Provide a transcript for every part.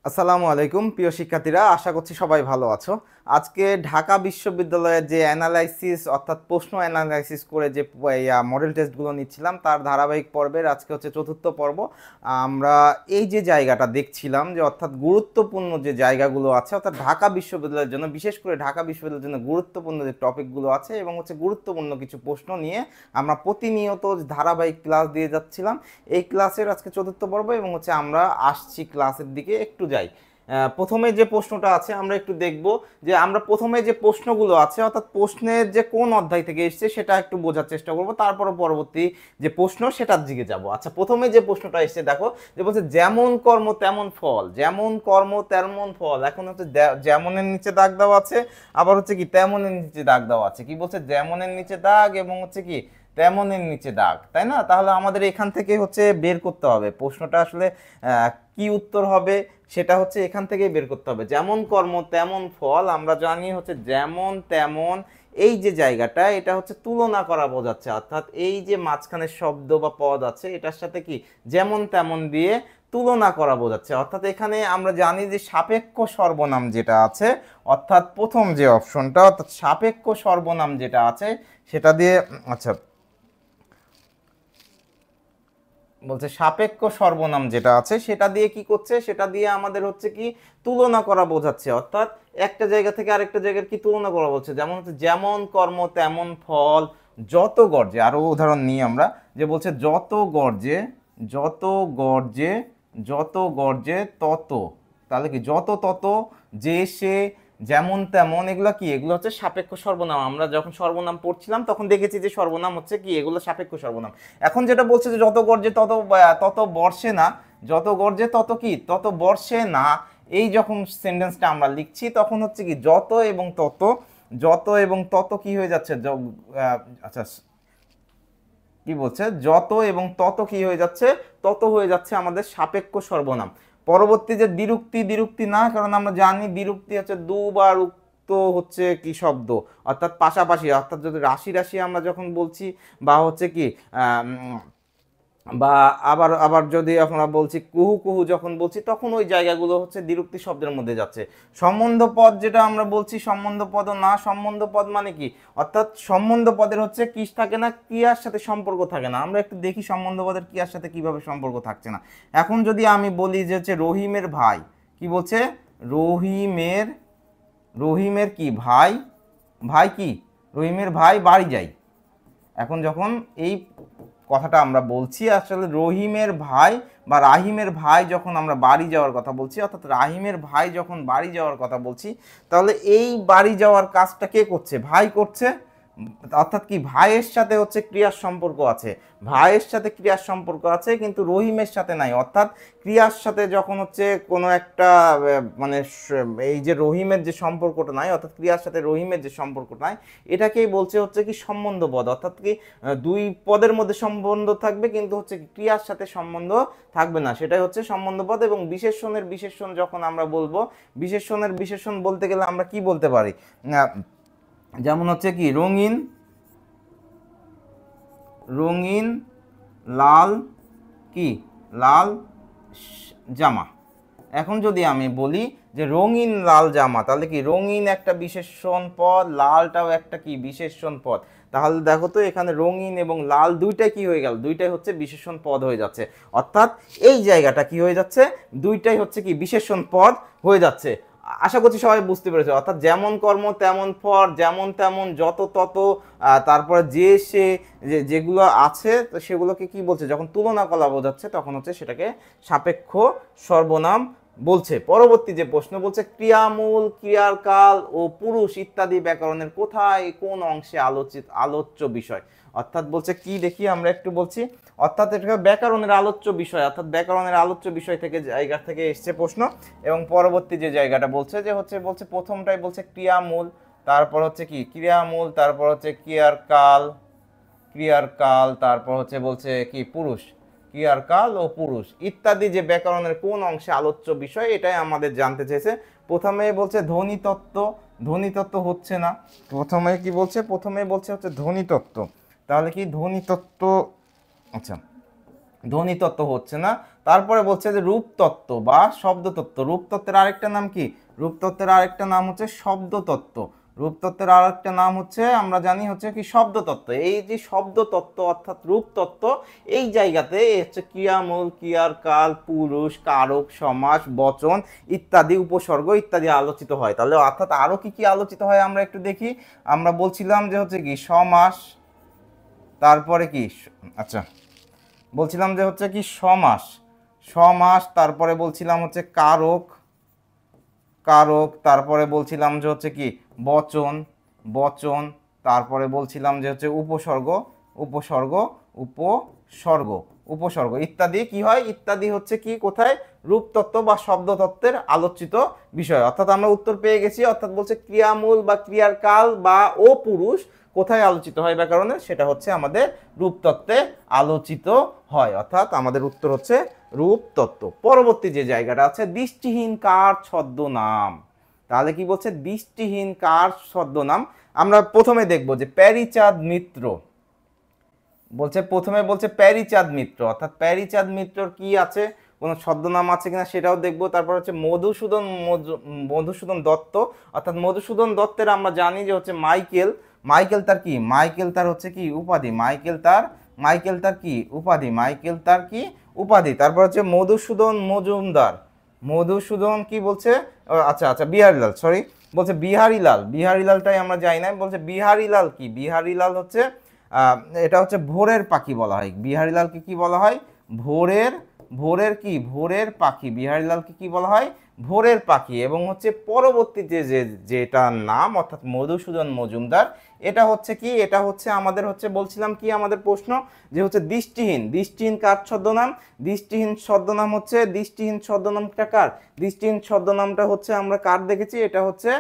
আসসালামু আলাইকুম প্রিয় শিক্ষার্থীরা, আশা করছি সবাই ভালো আছো। আজকে ঢাকা বিশ্ববিদ্যালয়ের যে অ্যানালাইসিস অর্থাৎ প্রশ্ন অ্যানালাইসিস করে যে মডেল টেস্টগুলো নিচ্ছিলাম তার ধারাবাহিক পর্বের আজকে হচ্ছে চতুর্থ পর্ব। আমরা এই যে জায়গাটা দেখছিলাম যে অর্থাৎ গুরুত্বপূর্ণ যে জায়গাগুলো আছে অর্থাৎ ঢাকা বিশ্ববিদ্যালয়ের জন্য, বিশেষ করে ঢাকা বিশ্ববিদ্যালয়ের জন্য গুরুত্বপূর্ণ যে টপিকগুলো আছে এবং হচ্ছে গুরুত্বপূর্ণ কিছু প্রশ্ন নিয়ে আমরা প্রতিনিয়ত ধারাবাহিক ক্লাস দিয়ে যাচ্ছিলাম। এই ক্লাসের আজকে চতুর্থ পর্ব এবং হচ্ছে আমরা আসছি ক্লাসের দিকে, একটু যাই। প্রথমে যে প্রশ্নটা আছে আমরা একটু দেখব যে আমরা প্রথমে যে প্রশ্নগুলো আছে অর্থাৎ প্রশ্নের যে কোন অধ্যায় থেকে এসছে সেটা একটু বোঝার চেষ্টা করব, তারপর পরবর্তী যে প্রশ্ন সেটার দিকে যাব। আচ্ছা, প্রথমে যে প্রশ্নটা এসছে দেখো, যে বলছে যেমন কর্ম তেমন ফল, যেমন কর্ম তেমন ফল। এখন হচ্ছে যেমনের নিচে দাগ দেওয়া আছে, আবার হচ্ছে কি তেমনের নিচে দাগ দেওয়া আছে। কি বলছে? যেমনের নিচে দাগ এবং হচ্ছে কি তেমনের নিচে দাগ, তাই না? তাহলে আমাদের এখান থেকে হচ্ছে বের করতে হবে প্রশ্নটা আসলে কি উত্তর হবে, সেটা হচ্ছে এখান থেকেই বের করতে হবে। যেমন কর্ম তেমন ফল, আমরা জানি হচ্ছে যেমন তেমন, এই যে জায়গাটা এটা হচ্ছে তুলনা করা বোঝাচ্ছে, অর্থাৎ এই যে মাঝখানে শব্দ বা পদ আছে এটার সাথে কি যেমন তেমন দিয়ে তুলনা করা বোঝাচ্ছে। অর্থাৎ এখানে আমরা জানি যে সাপেক্ষ সর্বনাম যেটা আছে, অর্থাৎ প্রথম যে অপশনটা অর্থাৎ সাপেক্ষ সর্বনাম যেটা আছে সেটা দিয়ে, আচ্ছা বলছে সাপেক্ষ সর্বনাম যেটা আছে সেটা দিয়ে কি করছে, সেটা দিয়ে আমাদের হচ্ছে কি তুলনা করা বোঝাচ্ছে। অর্থাৎ একটা জায়গা থেকে আরেকটা জায়গার কি তুলনা করা বলছে। যেমন হচ্ছে যেমন কর্ম তেমন ফল, যত গর্জে, আরো উদাহরণ নিই আমরা, যে বলছে যত গর্জে, যত গর্জে, যত গর্জে তত, তাহলে কি যত তত, যে সে, যেমন তেমন, এগুলো কি? এগুলো হচ্ছে সাপেক্ষ সর্বনাম। আমরা যখন সর্বনাম পড়ছিলাম তখন দেখেছি যে সর্বনাম হচ্ছে কি, এগুলো সাপেক্ষ সর্বনাম। এখন যেটা বলছে যে যত গর্জে তত তত বর্ষে না, যত গর্জে তত কি তত বর্ষে না, এই যখন সেন্টেন্সটা আমরা লিখছি তখন হচ্ছে কি যত এবং তত, যত এবং তত কি হয়ে যাচ্ছে, আচ্ছা কি বলছে, যত এবং তত কি হয়ে যাচ্ছে, তত হয়ে যাচ্ছে আমাদের সাপেক্ষ সর্বনাম। পরবর্তী যে দ্বিরুক্তি, দ্বিরুক্তি না, কারণ আমরা জানি দ্বিরুক্তি হচ্ছে দুবার উক্ত হচ্ছে কি শব্দ, অর্থাৎ পাশাপাশি, অর্থাৎ যদি রাশি রাশি আমরা যখন বলছি বা হচ্ছে কি বা আবার আবার যদি আমরা বলছি কুহু কুহু যখন বলছি তখন ওই জায়গাগুলো হচ্ছে দ্বিরুক্তি শব্দের মধ্যে যাচ্ছে। সম্বন্ধ পদ যেটা আমরা বলছি, সম্বন্ধ পদও না। সম্বন্ধ পদ মানে কি? অর্থাৎ সম্বন্ধ পদের হচ্ছে কি থাকে না, ক্রিয়ার সাথে সম্পর্ক থাকে না। আমরা একটু দেখি সম্বন্ধ পদের ক্রিয়ার সাথে কিভাবে সম্পর্ক থাকছে না। এখন যদি আমি বলি যে হচ্ছে রহিমের ভাই, কি বলছে? রহিমের, রহিমের কি ভাই, ভাই কি রহিমের ভাই বাড়ি যাই। এখন যখন এই কথাটা আমরা বলছি, আসলে রহিমের ভাই বা রাহিমের ভাই যখন আমরা বাড়ি যাওয়ার কথা বলছি, অর্থাৎ রাহিমের ভাই যখন বাড়ি যাওয়ার কথা বলছি, তাহলে এই বাড়ি যাওয়ার কাজটা কে করছে? ভাই করছে। অর্থাৎ কি ভাইয়ের সাথে হচ্ছে ক্রিয়ার সম্পর্ক আছে, ভাইয়ের সাথে ক্রিয়ার সম্পর্ক আছে কিন্তু রহিমের সাথে নাই। অর্থাৎ ক্রিয়ার সাথে যখন হচ্ছে কোনো একটা মানে এই যে রহিমের যে সম্পর্কটা নাই, অর্থাৎ ক্রিয়ার সাথে রহিমের যে সম্পর্কটা নাই, এটাকেই বলছে হচ্ছে কি সম্বন্ধ পদ। অর্থাৎ কি দুই পদের মধ্যে সম্বন্ধ থাকবে কিন্তু হচ্ছে ক্রিয়ার সাথে সম্বন্ধ থাকবে না, সেটাই হচ্ছে সম্বন্ধ পদ। এবং বিশেষণের বিশেষণ যখন আমরা বলবো, বিশেষণের বিশেষণ বলতে গেলে আমরা কি বলতে পারি? যেমন হচ্ছে কি রঙিন, রঙিন লাল, কি লাল জামা। এখন যদি আমি বলি যে রঙিন লাল জামা, তাহলে কি রঙিন একটা বিশেষণ পদ, লালটাও একটা কি বিশেষণ পদ। তাহলে দেখো তো এখানে রঙিন এবং লাল দুইটাই কি হয়ে গেল, দুইটাই হচ্ছে বিশেষণ পদ হয়ে যাচ্ছে। অর্থাৎ এই জায়গাটা কি হয়ে যাচ্ছে, দুইটাই হচ্ছে কি বিশেষণ পদ হয়ে যাচ্ছে। আশা করছি সবাই বুঝতে পেরেছে। অর্থাৎ যেমন কর্ম তেমন ফল, যেমন তেমন, যত তত, তারপরে যে সে, যেগুলো আছে সেগুলোকে কি বলছে, যখন তুলনা করা বোঝাচ্ছে তখন হচ্ছে সেটাকে সাপেক্ষ সর্বনাম বলছে। পরবর্তী যে প্রশ্ন বলছে ক্রিয়ামূল, ক্রিয়ার কাল ও পুরুষ ইত্যাদি ব্যাকরণের কোথায় কোন অংশে আলোচ্য বিষয়। অর্থাৎ বলছে কি, দেখি আমরা একটু বলছি। অর্থাৎ এটা ব্যাকরণের আলোচ্য বিষয়, অর্থাৎ ব্যাকরণের আলোচ্য বিষয় থেকে জায়গা থেকে এসছে প্রশ্ন। এবং পরবর্তী যে জায়গাটা বলছে যে হচ্ছে বলছে প্রথমটাই বলছে ক্রিয়ামূল, তারপর হচ্ছে কি ক্রিয়ামূল, তারপর হচ্ছে ক্রিয়ার কাল, ক্রিয়ার কাল, তারপর হচ্ছে বলছে কি পুরুষ, ক্রিয়ার কাল ও পুরুষ ইত্যাদি যে ব্যাকরণের কোন অংশে আলোচ্য বিষয়, এটাই আমাদের জানতে চেয়েছে। প্রথমে বলছে ধ্বনিতত্ত্ব, ধ্বনিতত্ত্ব হচ্ছে না। প্রথমে কি বলছে, প্রথমে বলছে হচ্ছে ধ্বনিতত্ত্ব, তাহলে কি ধ্বনিতত্ত্ব, আচ্ছা ধ্বনিতত্ত্ব হচ্ছে না। তারপরে বলছে যে রূপতত্ত্ব বা শব্দতত্ত্ব। রূপতত্ত্বের আরেকটা নাম কি? রূপতত্ত্বের আরেকটা নাম হচ্ছে শব্দতত্ত্ব। রূপতত্ত্বের আরেকটা নাম হচ্ছে আমরা জানি হচ্ছে কি শব্দতত্ত্ব। এই যে শব্দতত্ত্ব অর্থাৎ রূপতত্ত্ব, এই জায়গাতে হচ্ছে ক্রিয়ামূল, ক্রিয়ার কাল, পুরুষ, কারক, সমাস, বচন ইত্যাদি, উপসর্গ ইত্যাদি আলোচিত হয়। তাহলে অর্থাৎ আরো কি কি আলোচিত হয় আমরা একটু দেখি। আমরা বলছিলাম যে হচ্ছে কি সমাস, তারপরে কি আচ্ছা বলছিলাম যে হচ্ছে কি সমাস, সমাস, তারপরে বলছিলাম হচ্ছে কারক, কারক, তারপরে বলছিলাম যে হচ্ছে কি বচন, বচন, তারপরে বলছিলাম যে হচ্ছে উপসর্গ, উপসর্গ, উপসর্গ, উপসর্গ ইত্যাদি কি হয়, ইত্যাদি হচ্ছে কি কোথায়, রূপতত্ত্ব বা শব্দতত্ত্বের আলোচিত বিষয়। অর্থাৎ আমরা উত্তর পেয়ে গেছি। অর্থাৎ বলছে ক্রিয়ামূল বা ক্রিয়ার কাল বা ও পুরুষ কোথায় আলোচিত হয় ব্যাকরণে, সেটা হচ্ছে আমাদের রূপতত্ত্বে আলোচিত হয়। অর্থাৎ আমাদের উত্তর হচ্ছে রূপতত্ত্ব। পরবর্তী যে জায়গাটা আছে দৃষ্টিহীন কার ছদ্মনাম। তাহলে কি বলছে দৃষ্টিহীন কার ছদ্মনাম। আমরা প্রথমে দেখব যে প্যারীচাঁদ মিত্র বলছে, প্রথমে বলছে প্যারীচাঁদ মিত্র, অর্থাৎ প্যারীচাঁদ মিত্রর কি আছে, কোনো ছদ্মনাম আছে কিনা সেটাও দেখবো। তারপর হচ্ছে মধুসূদন দত্ত, অর্থাৎ মধুসূদন দত্তের আমরা জানি যে হচ্ছে মাইকেল, মাইকেল তার কি, মাইকেল তার হচ্ছে কি উপাধি, মাইকেল তার কি উপাধি, মাইকেল তার কি উপাধি। তারপর হচ্ছে মধুসূদন মজুমদার, মধুসূদন কি বলছে, আচ্ছা আচ্ছা বিহারীলাল, সরি বলছে বিহারীলাল, বিহারীলালটাই আমরা যাই না, বলছে বিহারীলাল কি, বিহারীলাল হচ্ছে এটা হচ্ছে ভোরের পাখি বলা হয়। বিহারীলালকে কি বলা হয়, ভোরের, ভোরের কি ভোরের পাখি, বিহারীলালকে কি বলা হয়, ভোরের পাখি। এবং হচ্ছে পরবর্তীতে যেটার নাম অর্থাৎ মধুসূদন মজুমদার, এটা হচ্ছে কি, এটা হচ্ছে আমাদের হচ্ছে বলছিলাম কি আমাদের প্রশ্ন যে হচ্ছে দৃষ্টিহীন, দৃষ্টিহীন কার ছদ্মনাম, দৃষ্টিহীন ছদ্মনাম হচ্ছে, দৃষ্টিহীন ছদ্মনামটা কার, দৃষ্টিহীন ছদ্মনামটা হচ্ছে আমরা কার দেখেছি, এটা হচ্ছে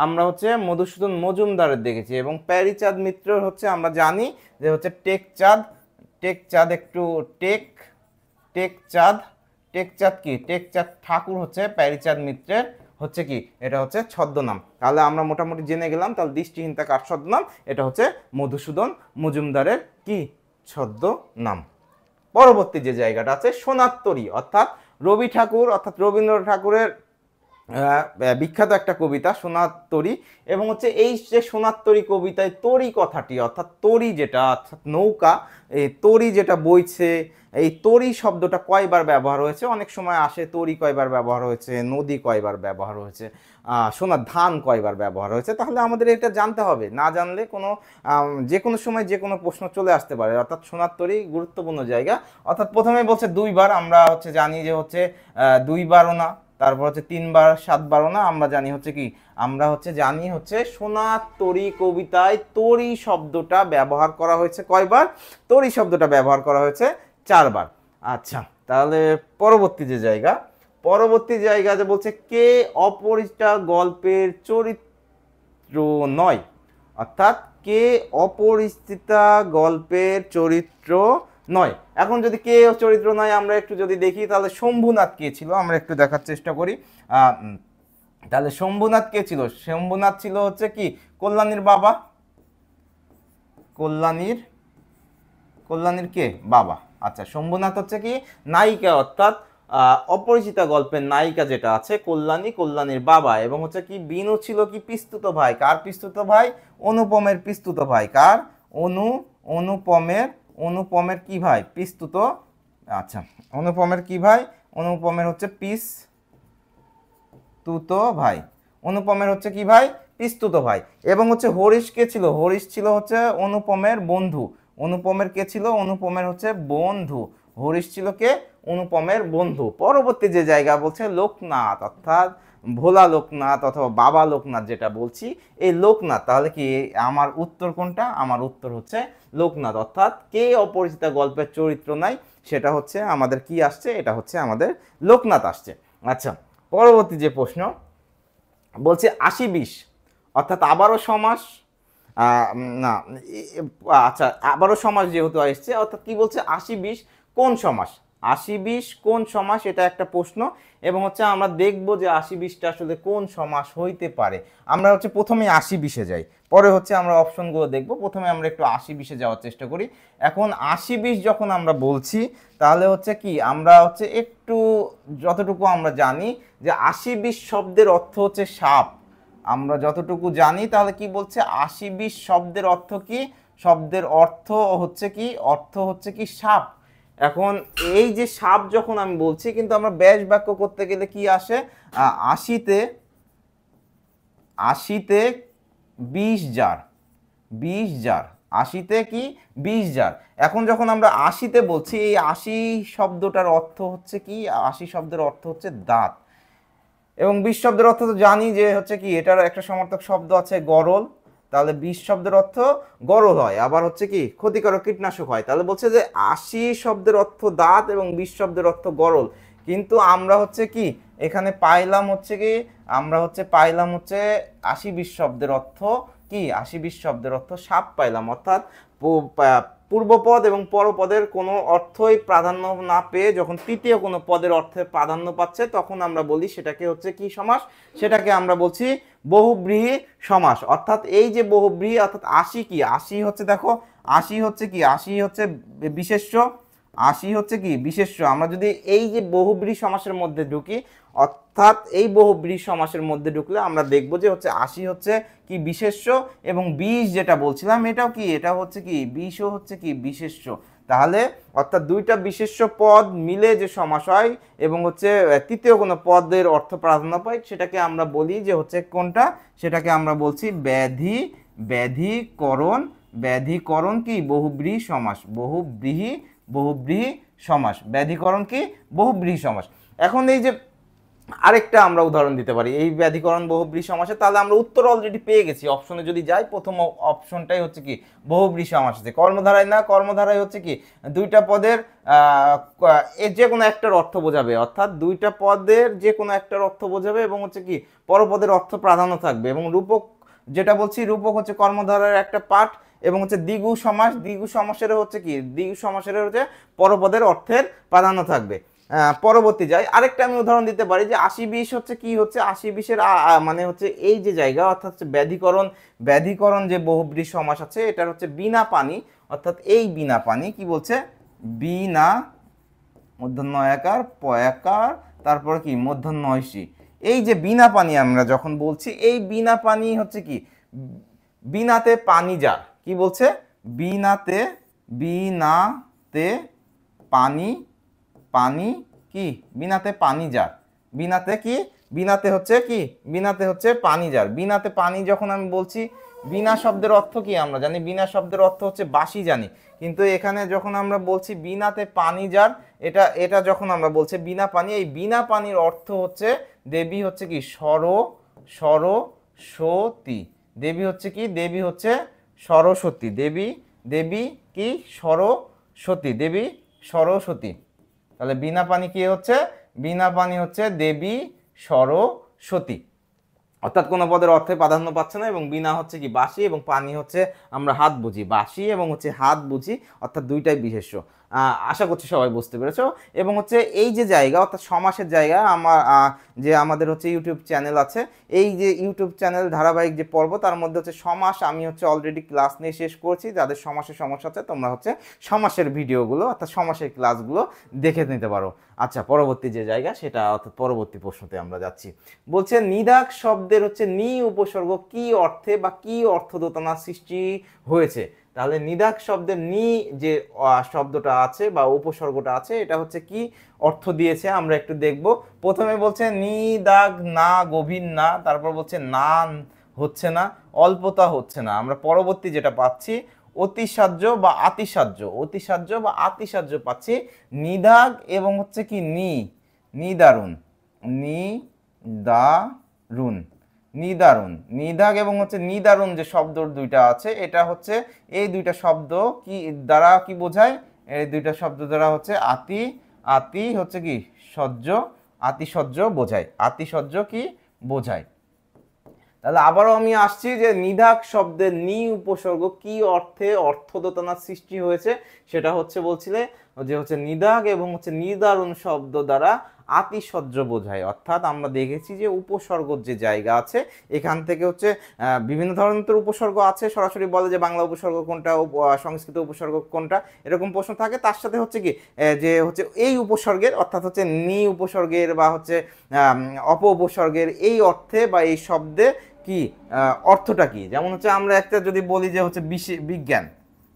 আমরা হচ্ছে মধুসূদন মজুমদারের দেখেছি। এবং প্যারীচাঁদ মিত্র হচ্ছে আমরা জানি যে হচ্ছে টেকচাঁদ, টেকচাঁদ একটু টেকচাঁদ, টেকচাঁদ কি, টেকচাঁদ ঠাকুর হচ্ছে প্যারীচাঁদ মিত্রের হচ্ছে কি, এটা হচ্ছে ছদ্মনাম। তাহলে আমরা মোটামুটি জেনে গেলাম তাহলে দৃষ্টিহীনতা কার ছদ্মনাম, এটা হচ্ছে মধুসূদন মজুমদারের কি ছদ্মনাম। পরবর্তী যে জায়গাটা আছে সোনারতরী, অর্থাৎ রবি ঠাকুর অর্থাৎ রবীন্দ্রনাথ ঠাকুরের বিখ্যাত একটা কবিতা সোনারতরী। এবং হচ্ছে এই যে সোনারতরী কবিতায় তরী কথাটি অর্থাৎ তরী যেটা অর্থাৎ নৌকা, এই তরী যেটা বইছে, এই তরী শব্দটা কয়বার ব্যবহার হয়েছে, অনেক সময় আসে তরী কয়বার ব্যবহার হয়েছে, নদী কয়বার ব্যবহার হয়েছে, সোনার ধান কয়বার ব্যবহার হয়েছে। তাহলে আমাদের এটা জানতে হবে, না জানলে কোনো যে কোনো সময় যে কোনো প্রশ্ন চলে আসতে পারে। অর্থাৎ সোনারতরী গুরুত্বপূর্ণ জায়গা। অর্থাৎ প্রথমে বলছে দুইবার, আমরা হচ্ছে জানি যে হচ্ছে দুইবারও না, তারপর হচ্ছে তিনবার, সাতবারও না, আমরা জানি হচ্ছে কি, আমরা হচ্ছে জানি হচ্ছে সোনারতরী কবিতায় তরী শব্দটা ব্যবহার করা হয়েছে কয়বার, তরী শব্দটা ব্যবহার করা হয়েছে চারবার। আচ্ছা তাহলে পরবর্তী যে জায়গা, পরবর্তী জায়গাতে বলছে কে অপরিচিতা গল্পের চরিত্র নয়, অর্থাৎ কে অপরিচিতা গল্পের চরিত্র নয়। এখন যদি কে চরিত্র নয় আমরা একটু যদি দেখি, তাহলে শম্ভুনাথ কে ছিল, আমরা একটু দেখার চেষ্টা করি। তাহলে শম্ভুনাথ কে ছিল, শম্ভুনাথ ছিল হচ্ছে কি কল্যাণীর বাবা, কল্যাণীর, কল্যাণীর কে বাবা। আচ্ছা শম্ভুনাথ হচ্ছে কি নায়িকা, অর্থাৎ অপরিচিতা গল্পের নায়িকা যেটা আছে কল্যাণী, কল্যাণীর বাবা। এবং হচ্ছে কি বিনু ছিল কি পিস্তুত ভাই, কার পিস্তুত ভাই, অনুপমের পিস্তুত ভাই, কার অনুপমের, অনুপমের কি ভাই, পিস্তুত, আচ্ছা অনুপমের কি ভাই, অনুপমের হচ্ছে পিস্তুত ভাই, অনুপমের হচ্ছে কি ভাই, পিস্তুত ভাই। এবং হচ্ছে হরিশ কে ছিল, হরিশ ছিল হচ্ছে অনুপমের বন্ধু, অনুপমের কে ছিল, অনুপমের হচ্ছে বন্ধু, হরিশ ছিল কে, অনুপমের বন্ধু। পরবর্তী যে জায়গা বলছে লোকনাথ, অর্থাৎ ভোলা লোকনাথ অথবা বাবা লোকনাথ যেটা বলছি, এই লোকনাথ। তাহলে কি আমার উত্তর কোনটা, আমার উত্তর হচ্ছে লোকনাথ। অর্থাৎ কে অপরিচিতা গল্পের চরিত্র নাই, সেটা হচ্ছে আমাদের কি আসছে, এটা হচ্ছে আমাদের লোকনাথ আসছে। আচ্ছা পরবর্তী যে প্রশ্ন বলছে ৮০-২০, অর্থাৎ আবারও সমাস, না আচ্ছা আবারও সমাস যেহেতু আসছে, অর্থাৎ কি বলছে ৮০-২০ কোন সমাস, 80-20 কোন সমাস, এটা একটা প্রশ্ন। এবং হচ্ছে আমরা দেখব যে 80-20টা আসলে কোন সমাস হইতে পারে। আমরা হচ্ছে প্রথমে 80-20-এ যাই, পরে হচ্ছে আমরা অপশনগুলো দেখব। প্রথমে আমরা একটু 80-20-এ যাওয়ার চেষ্টা করি। এখন 80-20 যখন আমরা বলছি, তাহলে হচ্ছে কি আমরা হচ্ছে একটু যতটুকু আমরা জানি যে 80-20 শব্দের অর্থ হচ্ছে সাপ। আমরা যতটুকু জানি তাহলে কি বলছে, 80-20 শব্দের অর্থ কি, শব্দের অর্থ হচ্ছে কি, অর্থ হচ্ছে কি সাপ। এখন এই যে সাপ যখন আমি বলছি, কিন্তু আমরা ব্যাস বাক্য করতে গেলে কি আসে, 80-তে 20 জার, 20 জার, 80-তে কি 20 জার। এখন যখন আমরা 80-তে বলছি, এই 80 শব্দটার অর্থ হচ্ছে কি, 80 শব্দের অর্থ হচ্ছে দাঁত। এবং 20 শব্দের অর্থ তো জানি যে হচ্ছে কি, এটার একটা সমার্থক শব্দ আছে গরল। তাহলে 20 শব্দের অর্থ গরল হয়, আবার হচ্ছে কি ক্ষতিকারক কীটনাশক হয়। তাহলে বলছে যে 80 শব্দের অর্থ দাঁত এবং 20 শব্দের অর্থ গরল। কিন্তু আমরা হচ্ছে কি এখানে পাইলাম হচ্ছে কি, আমরা হচ্ছে পাইলাম হচ্ছে 80-20 শব্দের অর্থ কি, 80-20 শব্দের অর্থ সাপ পাইলাম। অর্থাৎ পূর্বপদ এবং পরপদের কোনো অর্থই প্রাধান্য না পেয়ে যখন তৃতীয় কোনো পদের অর্থে প্রাধান্য পাচ্ছে, তখন আমরা বলি সেটাকে হচ্ছে কি সমাস, সেটাকে আমরা বলছি বহুব্রীহি সমাস। অর্থাৎ এই যে বহুব্রীহি, অর্থাৎ 80 কি, 80 হচ্ছে দেখো, 80 হচ্ছে কি, 80 হচ্ছে বিশেষ্য, 80 হচ্ছে কি বিশেষ্য। আমরা যদি এই যে বহুব্রীহি সমাসের মধ্যে ঢুকি, অর্থাৎ এই বহুব্রীহি সমাসের মধ্যে ঢুকলে আমরা দেখব যে হচ্ছে 80 হচ্ছে কি বিশেষ্য, এবং 20 যেটা বলছিলাম এটাও কি, এটা হচ্ছে কি 20ও হচ্ছে কি বিশেষ্য। তাহলে অর্থাৎ দুইটা বিশেষ্য পদ মিলে যে সমাস হয় এবং হচ্ছে তৃতীয় কোনো পদের অর্থ প্রাধান্য পায়, সেটাকে আমরা বলি যে হচ্ছে কোনটা, সেটাকে আমরা বলছি ব্যাধিকরণ। ব্যাধিকরণ কি বহুব্রীহি সমাস, বহুব্রীহি সমাস, ব্যাধিকরণ কি বহুব্রীহি সমাস। এখন এই যে আরেকটা আমরা উদাহরণ দিতে পারি এই ব্যাধিকরণ বহুব্রীহি সমাসে, তাহলে আমরা উত্তর অলরেডি পেয়ে গেছি। অপশনে যদি যাই, প্রথম অপশনটাই হচ্ছে কি বহুব্রীহি সমাস আছে। কর্মধারায় না, কর্মধারায় হচ্ছে কি দুইটা পদের যে কোনো একটার অর্থ বোঝাবে, অর্থাৎ দুইটা পদের যে কোনো একটার অর্থ বোঝাবে এবং হচ্ছে কি পরপদের অর্থ প্রাধান্য থাকবে। এবং রূপক যেটা বলছি, রূপক হচ্ছে কর্মধারার একটা পাঠ। এবং হচ্ছে দ্বিগু সমাস, দ্বিগু সমাসের হচ্ছে কি, দ্বিগু সমাসের হচ্ছে পরপদের অর্থের প্রাধান্য থাকবে। পরবর্তী যাই, আরেকটা আমি উদাহরণ দিতে পারি যে 80-20 হচ্ছে কি, হচ্ছে 80-20-এর মানে হচ্ছে এই যে জায়গা, অর্থাৎ হচ্ছে ব্যাধিকরণ যে বহুব্রীহি সমাস আছে, এটার হচ্ছে বিনা পানি। অর্থাৎ এই বিনা পানি কি বলছে, বিনা মূর্ধন্য একার পয়াকার, তারপরে কি মূর্ধন্য ঐশী। এই যে বিনা পানি আমরা যখন বলছি, এই বিনা পানি হচ্ছে কি বিনাতে পানি যার, কি বলছে বিনাতে পানি, পানি কি বিনাতে পানি যার, বিনাতে কি বিনাতে হচ্ছে কি, বিনাতে হচ্ছে পানি যার। বিনাতে পানি যখন আমি বলছি, বিনা শব্দের অর্থ কি আমরা জানি, বিনা শব্দের অর্থ হচ্ছে বাসি জানি। কিন্তু এখানে যখন আমরা বলছি বিনাতে পানি যার, এটা যখন আমরা বলছি বিনা পানি, এই বিনা পানির অর্থ হচ্ছে দেবী হচ্ছে কি সরস্বতী। দেবী হচ্ছে কি, দেবী হচ্ছে সরস্বতী, দেবী কি দেবী সরস্বতী। তাহলে বিনা পানি কি হচ্ছে, বিনা পানি হচ্ছে দেবী সরস্বতী। অর্থাৎ কোনো পদের অর্থে প্রাধান্য পাচ্ছে না, এবং বিনা হচ্ছে কি বাসি, এবং পানি হচ্ছে আমরা হাত বুঝি, বাসি এবং হচ্ছে হাত বুঝি, অর্থাৎ দুইটাই বিশেষ্য। আশা করছি সবাই বুঝতে পেরেছো। এবং হচ্ছে এই যে জায়গা, অর্থাৎ সমাসের জায়গা, যে আমাদের হচ্ছে ইউটিউব চ্যানেল আছে, এই যে ইউটিউব চ্যানেল ধারাবাহিক যে পর্ব, তার মধ্যে হচ্ছে সমাস আমি হচ্ছে অলরেডি ক্লাস নিয়ে শেষ করছি। যাদের সমাসের সমস্যা আছে, তোমরা হচ্ছে সমাসের ভিডিওগুলো অর্থাৎ সমাসের ক্লাসগুলো দেখে নিতে পারো। আচ্ছা, পরবর্তী যে জায়গা সেটা অর্থাৎ পরবর্তী প্রশ্নতে আমরা যাচ্ছি। বলছে নিদাগ শব্দের হচ্ছে নি উপসর্গ কি অর্থে বা কি অর্থদোতনা সৃষ্টি হয়েছে। তাহলে নিদাগ শব্দের নি যে শব্দটা আছে বা উপসর্গটা আছে, এটা হচ্ছে কি অর্থ দিয়েছে আমরা একটু দেখব। প্রথমে বলছে নিদাগ না গভীর না, তারপর বলছে না হচ্ছে না, অল্পতা হচ্ছে না। আমরা পরবর্তী যেটা পাচ্ছি অতিসাহ্য বা আতিসাহ্য, অতিসাহ্য বা আতিসাহ্য পাচ্ছি। নিদাগ এবং হচ্ছে কি নিদারুণ, নিদারুণ, নিদাগ এবং হচ্ছে নিদারুণ যে শব্দ দুইটা আছে, এটা হচ্ছে এই দুইটা শব্দ কি দ্বারা কি বোঝায়, এই দুইটা শব্দ দ্বারা হচ্ছে আতি হচ্ছে কি সহ্য, আতিশয্য বোঝায়, আতিশয্য কি বোঝায়। তাহলে আবারও আমি আসছি যে নিদাগ শব্দের নি উপসর্গ কি অর্থে অর্থদোতনার সৃষ্টি হয়েছে, সেটা হচ্ছে বলছিলে যে হচ্ছে নিদাগ এবং হচ্ছে নিদারুণ শব্দ দ্বারা আতিশয্য বোঝায়। অর্থাৎ আমরা দেখেছি যে উপসর্গর যে জায়গা আছে এখান থেকে হচ্ছে বিভিন্ন ধরনের উপসর্গ আছে, সরাসরি বলে যে বাংলা উপসর্গ কোনটা, সংস্কৃত উপসর্গ কোনটা, এরকম প্রশ্ন থাকে। তার সাথে হচ্ছে কি যে হচ্ছে এই উপসর্গের অর্থাৎ হচ্ছে নি উপসর্গের বা হচ্ছে অপ উপসর্গের এই অর্থে বা এই শব্দে কি অর্থটা কি। যেমন হচ্ছে আমরা একটা যদি বলি যে হচ্ছে বিজ্ঞান,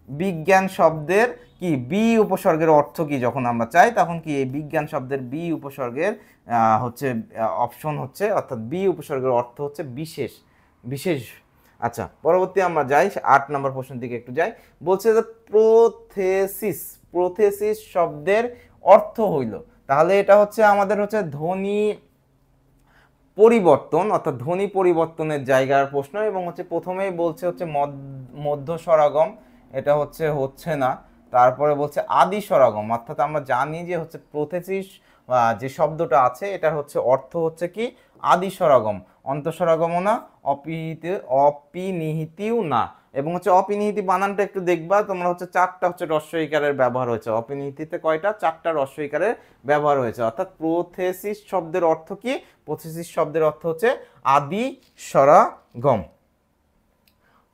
বিজ্ঞান শব্দের কি বি উপসর্গের অর্থ কি, যখন আমরা চাই তখন কি এই বিজ্ঞান শব্দের বি উপসর্গের হচ্ছে অপশন হচ্ছে, অর্থাৎ বি উপসর্গের অর্থ হচ্ছে বিশেষ, বিশেষ। আচ্ছা, পরবর্তী আমরা যাই 8 নম্বর প্রশ্নের দিকে একটু যাই। বলছে যে প্রোথেসিস, প্রোথেসিস শব্দের অর্থ হইল, তাহলে এটা হচ্ছে আমাদের হচ্ছে ধ্বনি পরিবর্তন, অর্থাৎ ধ্বনি পরিবর্তনের জায়গার প্রশ্ন। এবং হচ্ছে প্রথমেই বলছে হচ্ছে মধ্য স্বরাগম, এটা হচ্ছে না। তারপরে বলছে আদি স্বরাগম, অর্থাৎ আমরা জানি যে হচ্ছে প্রোথেসিস যে শব্দটা আছে এটার হচ্ছে অর্থ হচ্ছে কি আদি স্বরাগম, অন্তঃস্বরাগমও না, অপিনিহিতিও না। এবং হচ্ছে অপিনিহিতি বানানটা একটু দেখবা তোমরা, হচ্ছে 4টা হচ্ছে হ্রস্ব ইকারের ব্যবহার হয়েছে অপিনিহিতিতে, কয়টা, 4টা হ্রস্ব ইকারের ব্যবহার হয়েছে। অর্থাৎ প্রোথেসিস শব্দের অর্থ কি, প্রোথেসিস শব্দের অর্থ হচ্ছে আদি স্বরাগম।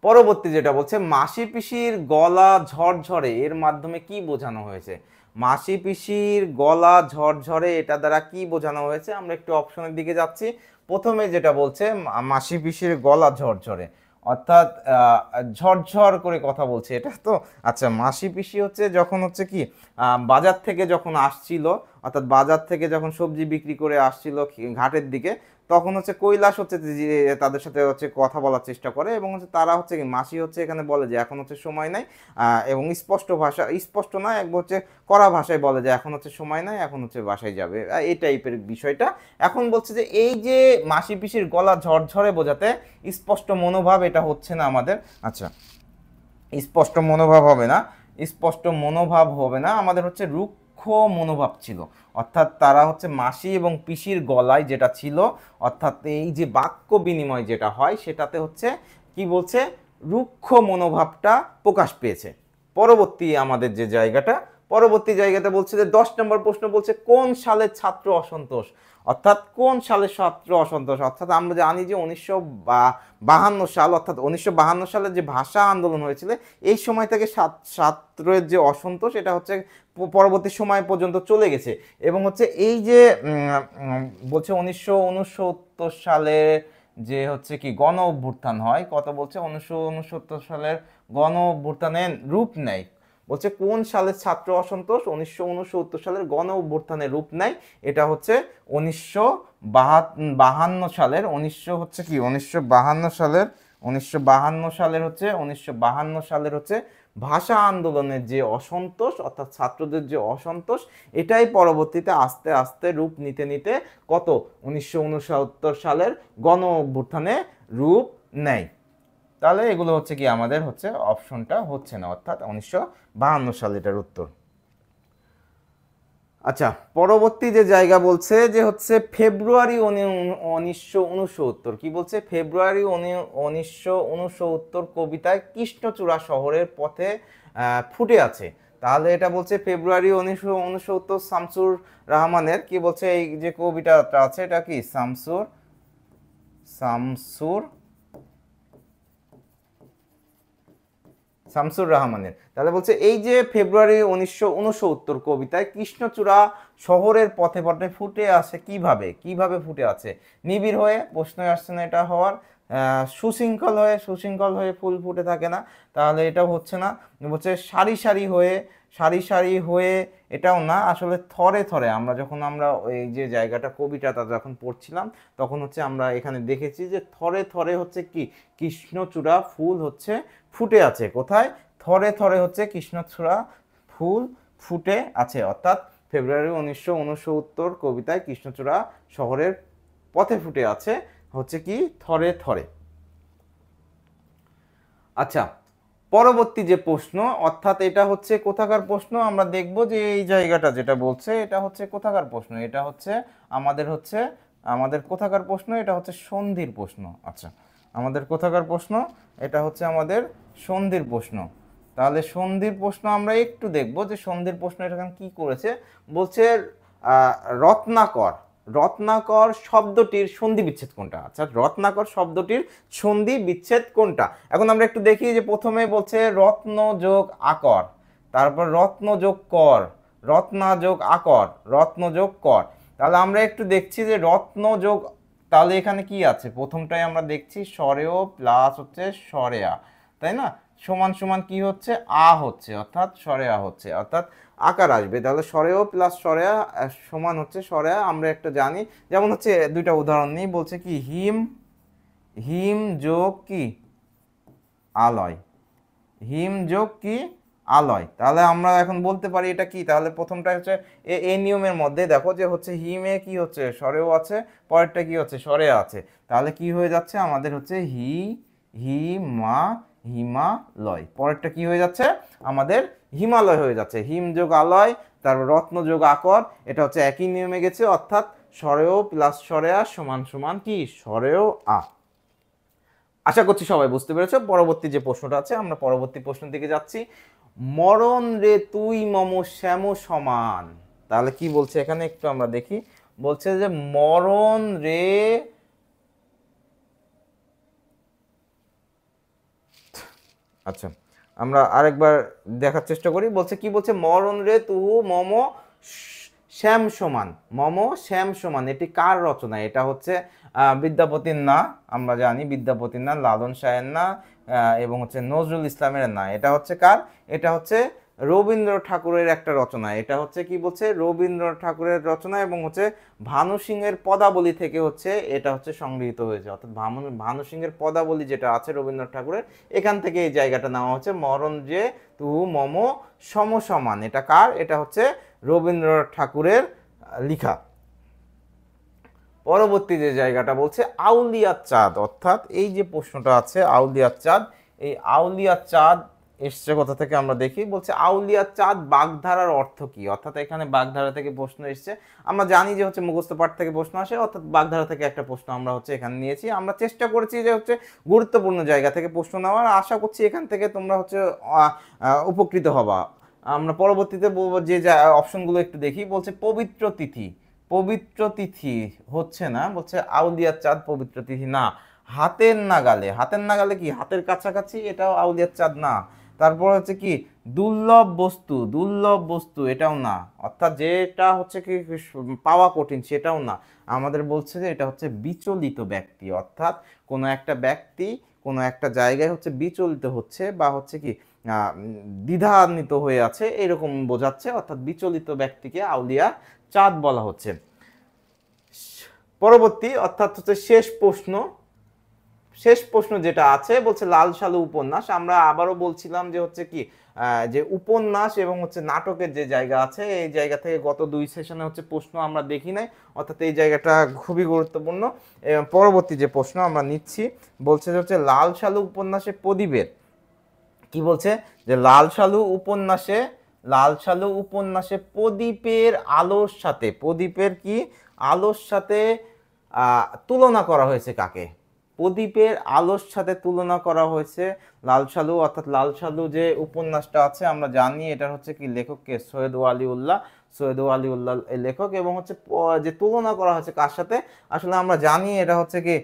পরবর্তী যেটা বলছে মাসি পিসির গলা ঝরঝরে, এর মাধ্যমে কি বোঝানো হয়েছে। মাসি পিসির গলা ঝরঝরে এটা দ্বারা কি বোঝানো হয়েছে, আমরা একটু অপশনের দিকে যাচ্ছি। প্রথমে যেটা বলছে মাসি পিসির গলা ঝরঝরে, অর্থাৎ ঝরঝর করে কথা বলছে এটা তো। আচ্ছা, মাসি পিসি হচ্ছে যখন হচ্ছে কি বাজার থেকে যখন আসছিল, অর্থাৎ বাজার থেকে যখন সবজি বিক্রি করে আসছিল ঘাটের দিকে, তখন হচ্ছে কৈলাস হচ্ছে যে তাদের সাথে হচ্ছে কথা বলার চেষ্টা করে। এবং হচ্ছে তারা হচ্ছে কি মাসি হচ্ছে এখানে বলে যে এখন হচ্ছে সময় নাই, এবং স্পষ্ট ভাষা, স্পষ্ট না একবার হচ্ছে কড়া ভাষায় বলে যে এখন হচ্ছে সময় নাই, এখন হচ্ছে বাসায় যাবে, এই টাইপের বিষয়টা। এখন বলছে যে এই যে মাসি পিসির গলা ঝরঝরে বোঝাতে স্পষ্ট মনোভাব এটা হচ্ছে না আমাদের। আচ্ছা, স্পষ্ট মনোভাব হবে না, স্পষ্ট মনোভাব হবে না, আমাদের হচ্ছে রুক্ষ মনোভাব ছিল। অর্থাৎ তারা হচ্ছে মাসি এবং পিসির গলায় যেটা ছিল, অর্থাৎ এই যে বাক্য বিনিময় যেটা হয় সেটাতে হচ্ছে কি বলছে রুক্ষ মনোভাবটা প্রকাশ পেয়েছে। পরবর্তী আমাদের যে জায়গাটা, পরবর্তী জায়গাতে বলছে যে 10 নম্বর প্রশ্ন বলছে কোন সালের ছাত্র অসন্তোষ, অর্থাৎ কোন সালের ছাত্র অসন্তোষ। অর্থাৎ আমরা জানি যে 1952 সাল, অর্থাৎ 1952 সালে যে ভাষা আন্দোলন হয়েছিল এই সময় থেকে ছাত্রের যে অসন্তোষ এটা হচ্ছে পরবর্তী সময় পর্যন্ত চলে গেছে। এবং হচ্ছে এই যে বলছে 1969 সালে যে হচ্ছে কি গণ অভ্যুত্থান হয়, কত বলছে 1969 সালের গণ অভ্যুত্থানের রূপ নেয়। বলছে কোন সালের ছাত্র অসন্তোষ 1969 সালের গণ অভ্যুত্থানের রূপ নেয়, এটা হচ্ছে 1952 সালের 1952 সালের হচ্ছে ভাষা আন্দোলনের যে অসন্তোষ, অর্থাৎ ছাত্রদের যে অসন্তোষ, এটাই পরবর্তীতে আস্তে আস্তে রূপ নিতে নিতে কত 1969 সালের গণ অভ্যুত্থানে রূপ নেয়। তাহলে এগুলো হচ্ছে কি আমাদের হচ্ছে অপশনটা হচ্ছে না, অর্থাৎ 1952 সাল এটার উত্তর। আচ্ছা, পরবর্তী যে জায়গা বলছে যে হচ্ছে ফেব্রুয়ারি 1969, কি বলছে ফেব্রুয়ারি 1969 কবিতায় কৃষ্ণচূড়া শহরের পথে ফুটে আছে। তাহলে এটা বলছে ফেব্রুয়ারি 1969 শামসুর রহমানের, কি বলছে এই যে কবিতাটা আছে এটা কি শামসুর রহমানের। তাহলে বলছে এই যে ফেব্রুয়ারি 1969 কবিতায় কৃষ্ণচূড়া শহরের পথে পথে ফুটে আসে, কিভাবে ফুটে আছে, নিবিড় হয়ে, প্রশ্নই আসছে না এটা হওয়ার, সুশৃঙ্খল হয়ে ফুল ফুটে থাকে না, তাহলে এটাও হচ্ছে না। বলছে সারি সারি হয়ে এটাও না, আসলে থরে থরে। আমরা এই যে জায়গাটা কবিতাটা যখন পড়ছিলাম তখন হচ্ছে আমরা এখানে দেখেছি যে থরে থরে হচ্ছে কি কৃষ্ণচূড়া ফুল হচ্ছে ফুটে আছে, কোথায়, থরে থরে হচ্ছে কৃষ্ণচূড়া ফুল ফুটে আছে। অর্থাৎ ফেব্রুয়ারি 1969 কবিতায় কৃষ্ণচূড়া শহরের পথে ফুটে আছে হচ্ছে কি থরে থরে। আচ্ছা, পরবর্তী যে প্রশ্ন, অর্থাৎ এটা হচ্ছে কোথাকার প্রশ্ন, আমরা দেখব যে এই জায়গাটা যেটা বলছে এটা হচ্ছে কোথাকার প্রশ্ন, এটা হচ্ছে আমাদের কোথাকার প্রশ্ন, এটা হচ্ছে সন্ধির প্রশ্ন। আচ্ছা, আমাদের কোথাকার প্রশ্ন, এটা হচ্ছে আমাদের সন্ধির প্রশ্ন। তাহলে সন্ধির প্রশ্ন আমরা একটু দেখব যে সন্ধির প্রশ্ন এখানে কি করেছে। বলছে রত্নাকর, রত্নাকর শব্দটির সন্ধি বিচ্ছেদ কোনটা? আচ্ছা, রত্নাকর শব্দটির সন্ধি বিচ্ছেদ কোনটা? এখন আমরা একটু দেখি যে প্রথমে বলছে রত্ন যোগ আকর, তারপর রত্ন যোগ কর, রত্না যোগ আকর, রত্ন যোগ কর। তাহলে আমরা একটু দেখছি যে রত্ন যোগ, তাহলে এখানে কি আছে? প্রথমটাই আমরা দেখছি সরেও প্লাস হচ্ছে সরেয়া, তাই না? সমান সমান কি হচ্ছে? আ হচ্ছে, অর্থাৎ সরেয়া হচ্ছে, অর্থাৎ আকার আসবে। তাহলে সরেও প্লাস সরেয়া সমান হচ্ছে সরেয়া, আমরা একটা জানি। যেমন হচ্ছে দুইটা উদাহরণ নিই, বলছে কি হিম, হিম যোগ কি আলয়, হিম যোগ কি আলয়। তাহলে আমরা এখন বলতে পারি এটা কি? তাহলে প্রথমটা হচ্ছে এই নিয়মের মধ্যে দেখো যে হচ্ছে হিমে কি হচ্ছে? স্বরেও আছে, পরেরটা কি হচ্ছে? স্বরে আছে। তাহলে কি হয়ে যাচ্ছে আমাদের? হচ্ছে হি, হি মা, হিমালয়। পরেরটা কি হয়ে যাচ্ছে আমাদের? হিমালয় হয়ে যাচ্ছে। হিম যোগ আলয়, তারপর রত্ন যোগ আকর, এটা হচ্ছে একই নিয়মে গেছে, অর্থাৎ স্বরেও প্লাস স্বরেয়া সমান সমান কি? স্বরেও আ। আশা করছি সবাই বুঝতে পেরেছো। পরবর্তী যে প্রশ্নটা আছে, আমরা পরবর্তী প্রশ্নের দিকে যাচ্ছি। মরণ রে তুই মম শ্যাম সমান। তাহলে কি বলছে এখানে একটু আমরা দেখি। বলছে যে মরণ রে, আচ্ছা আমরা আরেকবার দেখার চেষ্টা করি। বলছে কি? বলছে মরণ রে তুহু মম শ্যাম সমান, মম শ্যাম সমান। এটি কার রচনা? এটা হচ্ছে বিদ্যাপতির না, আমরা জানি বিদ্যাপতির না, লালন শাহের না, এবং হচ্ছে নজরুল ইসলামের না। এটা হচ্ছে কার? এটা হচ্ছে রবীন্দ্র ঠাকুরের একটা রচনা। এটা হচ্ছে কি বলছে? রবীন্দ্র ঠাকুরের রচনা, এবং হচ্ছে ভানু সিংহের পদাবলী থেকে হচ্ছে এটা হচ্ছে সংগৃহীত হয়েছে। অর্থাৎ ভানু সিংহের পদাবলী যেটা আছে রবীন্দ্র ঠাকুরের, এখান থেকে এই জায়গাটা নেওয়া হচ্ছে। মরণ যে তু মম সমসমান, এটা কার? এটা হচ্ছে রবীন্দ্র ঠাকুরের লিখা। পরবর্তী যে জায়গাটা বলছে আউলিয়া চাঁদ, অর্থাৎ এই যে প্রশ্নটা আছে আউলিয়া চাঁদ, এই আউলিয়া চাঁদ এসছে কোথা থেকে আমরা দেখি। বলছে আউলিয়া চাঁদ বাগধারার অর্থ কি? অর্থাৎ এখানে বাগধারা থেকে প্রশ্ন এসছে। আমরা জানি যে হচ্ছে মুখস্থ পাঠ থেকে প্রশ্ন আসে, অর্থাৎ বাগধারা থেকে একটা প্রশ্ন আমরা হচ্ছে এখানে নিয়েছি। আমরা চেষ্টা করেছি যে হচ্ছে গুরুত্বপূর্ণ জায়গা থেকে প্রশ্ন নেওয়ার। আশা করছি এখান থেকে তোমরা হচ্ছে উপকৃত হবা। আমরা পরবর্তীতে যে অপশনগুলো একটু দেখি। বলছে পবিত্র তিথি, পবিত্র তিথি হচ্ছে না, বলছে আউলিয়ার চাঁদ পবিত্র তিথি না। হাতের নাগালে, হাতের নাগালে কি? হাতের কাছাকাছি, এটাও আউলিয়ার চাঁদ না। তারপর হচ্ছে কি দুর্লভ বস্তু, দুর্লভ বস্তু এটাও না। অর্থাৎ যেটা হচ্ছে কি পাওয়া কঠিন সেটাও না। আমাদের বলছে যে এটা হচ্ছে বিচলিত ব্যক্তি, অর্থাৎ কোনো একটা ব্যক্তি কোনো একটা জায়গায় হচ্ছে বিচলিত হচ্ছে বা হচ্ছে কি দ্বিধান্বিত হয়ে আছে, এরকম বোঝাচ্ছে। অর্থাৎ বিচলিত ব্যক্তিকে আউলিয়া চাঁদ বলা হচ্ছে। পরবর্তী অর্থাৎ হচ্ছে শেষ প্রশ্ন, শেষ প্রশ্ন যেটা আছে বলছে লাল সালু উপন্যাস। আমরা আবারও বলছিলাম যে হচ্ছে কি যে উপন্যাস এবং হচ্ছে নাটকের যে জায়গা আছে, এই জায়গা থেকে গত 2 সেশনে হচ্ছে প্রশ্ন আমরা দেখি নাই, অর্থাৎ এই জায়গাটা খুবই গুরুত্বপূর্ণ। পরবর্তী যে প্রশ্ন আমরা নিচ্ছি, বলছে যে হচ্ছে লাল সালু উপন্যাসে প্রদীপের কি বলছে? যে লাল সালু উপন্যাসে, লাল সালু উপন্যাসে প্রদীপের আলোর সাথে, প্রদীপের কি আলোর সাথে তুলনা করা হয়েছে কাকে? প্রদীপের আলোর সাথে তুলনা করা হয়েছে লাল সালু। অর্থাৎ লাল সালু যে উপন্যাসটা আছে আমরা জানি এটা হচ্ছে কি লেখককে সৈয়দ ওয়ালিউল্লাহ, সৈয়দ ওয়ালিউল্লাহ এই লেখক। এবং হচ্ছে যে তুলনা করা হয়েছে কার সাথে? আসলে আমরা জানি এটা হচ্ছে কি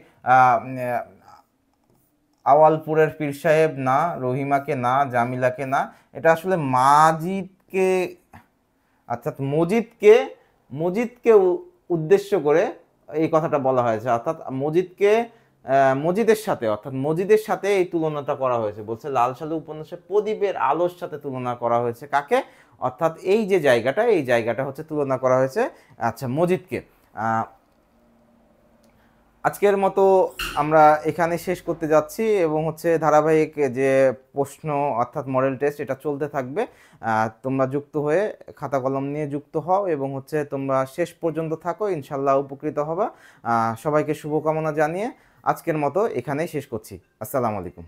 আওয়ালপুরের পীর সাহেব না, রহিমাকে না, জামিলাকে না, এটা আসলে মাজিদকে, অর্থাৎ মজিদকে, মজিদকে উদ্দেশ্য করে এই কথাটা বলা হয়েছে। অর্থাৎ মজিদকে মজিদের সাথে, অর্থাৎ মজিদের সাথে এই তুলনাটা করা হয়েছে। বলছে লাল সালু উপন্যাসে প্রদীপের আলোর সাথে তুলনা করা হয়েছে কাকে? অর্থাৎ এই যে জায়গাটা, এই জায়গাটা হচ্ছে তুলনা করা হয়েছে আচ্ছা মজিদকে। আজকের মতো আমরা এখানে শেষ করতে যাচ্ছি, এবং হচ্ছে ধারাবাহিক যে প্রশ্ন অর্থাৎ মডেল টেস্ট এটা চলতে থাকবে। তোমরা যুক্ত হয়ে খাতা কলম নিয়ে যুক্ত হও এবং হচ্ছে তোমরা শেষ পর্যন্ত থাকো, ইনশাল্লাহ উপকৃত হবা। সবাইকে শুভকামনা জানিয়ে আজকের মতো এখানেই শেষ করছি। আসসালামু আলাইকুম।